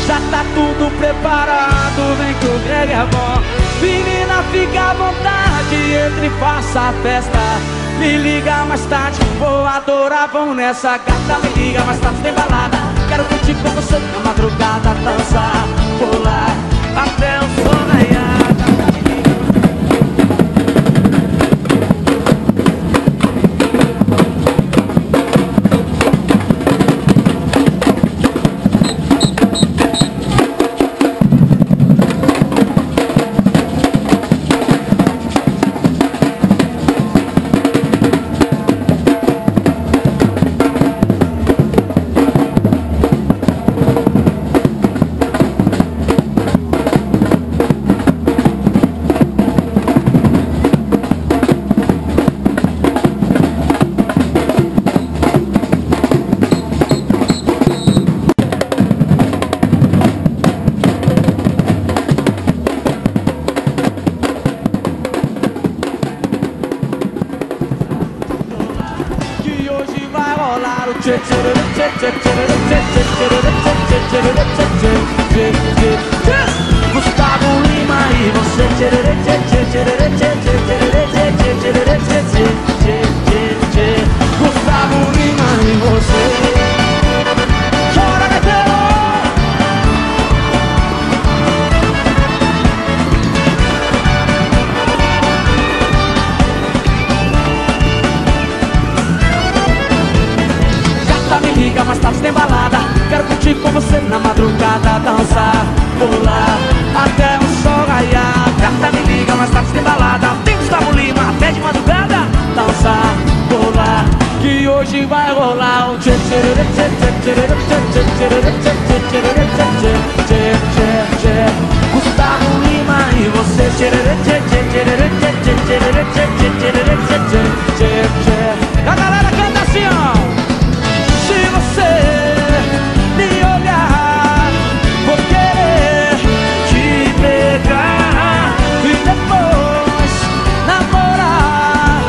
Já tá tudo preparado, vem que o Greg é bom. Menina, fica à vontade, entre e faça a festa. Me liga mais tarde, vou adorar, vamos nessa. Gata, me liga mais tarde, tem balada. Quero curtir com você na madrugada, dançar, pular até o sol raiar. Gustavo Lima e você. Gustavo Lima e você. Chora, gaiteiro. Gata, me liga, mais tarde tem balada. Quero curtir com você na madrugada, dançar, pular até o sol raiar. Gata, me liga, mais tarde tem balada. Tem Gustavo Lima até de madrugada, dançar, pular, que hoje vai rolar um tchê tchê tchê tchê tchê tchê tchê. Gustavo Lima e você. Tchê tchê tchê tchê tchê tchê tchê tchê. A galera canta assim, ó. Se você me olhar, vou querer te pegar e depois namorar.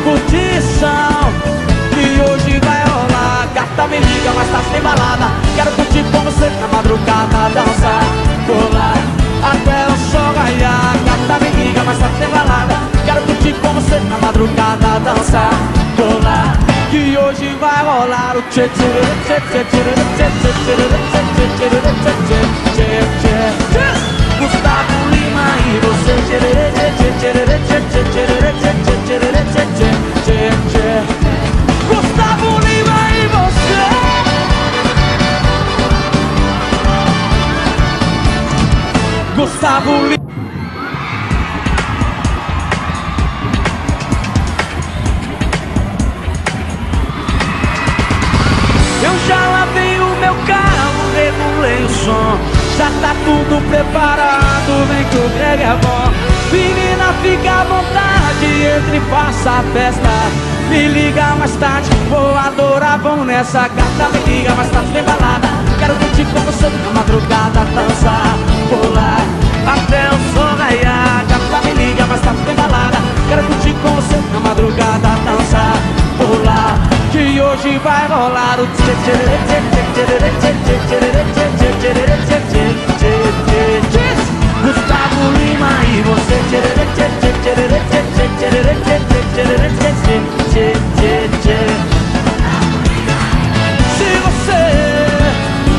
Curtição que hoje vai rolar. Gata, me liga, mais tarde tem balada. Quero curtir com você na madrugada, dançar, pular até o sol raiar. Gata, me liga, mais tarde tem balada. Quero curtir com você na madrugada, dançar, pular, que hoje vai rolar o tchê tchê tchê tchê tchê tchê tchê tchê. Gustavo Lima e você. Tchê tchê tchê tchê tchê tchê. Gustavo Lima e você. Gustavo Lima. Eu já lavei o meu carro, regulei o som. Já tá tudo preparado, vem que o Greg é bom. Menina, fica à vontade, entre e faça a festa. Me liga mais tarde, vou adorar, vamos nessa. Gata, me liga mais tarde, tem balada. Quero curtir com você na madrugada, dançar, pular até o sol raiar. Gata, me liga mais tarde, tem balada. Quero curtir com você na madrugada, dançar, pular, que hoje vai rolar o tchê tchê tchê tchê tchê tchê tchê tchê. Gustavo Lima e você. Tchê tchê tchê tchê tchê tchê tchê. Se você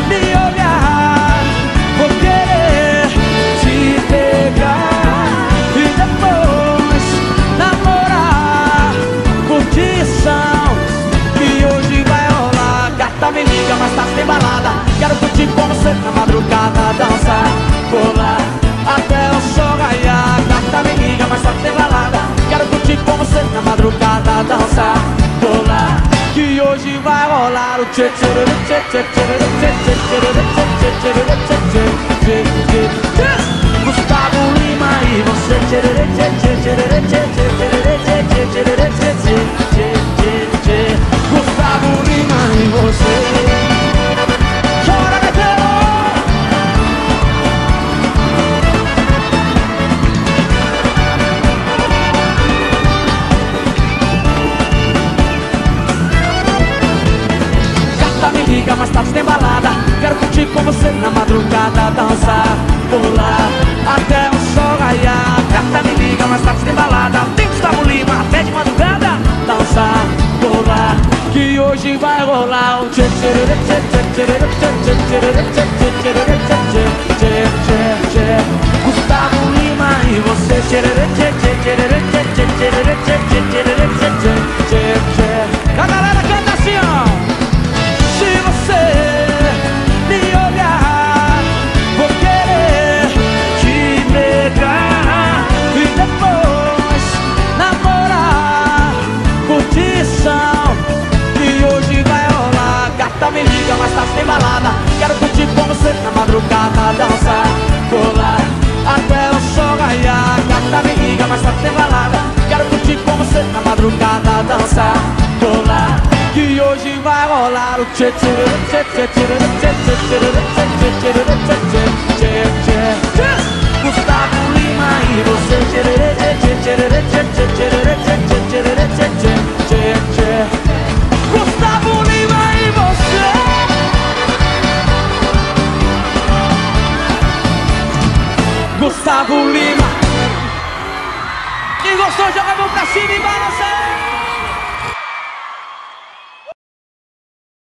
me olhar, vou querer te pegar e depois namorar. Curtição que hoje vai rolar. Gata, me liga, mais tarde tem balada. Quero curtir com você na madrugada, dançar, pular até o sol raiar. Gata, me liga, mais tarde tem balada. Quero curtir com você na madrugada, dançar, pular, que hoje vai rolar o tchê tchê tchê tchê tchê tchê tchê. Gustavo Lima e você. Tchê tchê tchê tchê tchê tchê. Gustavo Lima e você. Chora, gaiteiro. Gata, me liga, mais tarde tem balada. Quero curtir com você na madrugada. madrugada, dançar, pular até o sol raiar. Gata me liga, mais tarde tem balada. Tem Gustavo Lima até de madrugada, dançar, pular, que hoje vai rolar o tchê tchê tchê tchê tchê tchê tchê tchê tchê tchê. Gustavo Lima e você tchê tchê tchê tchê tchê tchê tchê tchê tchê tchê. A galera canta assim, ó. Se você me olhar, vou querer te pegar e depois namorar. Curtição que hoje vai rolar. Gata me liga, mas tarde tem balada. Quero curtir com você na madrugada, dançar, pular até o sol raiar. Gata me liga, mas tarde tem balada. Quero curtir com você na madrugada, dançar, pular, que hoje vai rolar o tchê tchê tchê tchê tchê tchê tchê tchê tchê. Gustavo Lima e você tchê tchê tchê tchê tchê tchê tchê. Gustavo Lima e você. Gustavo Lima. Quem gostou, joga a mão pra cima e balança.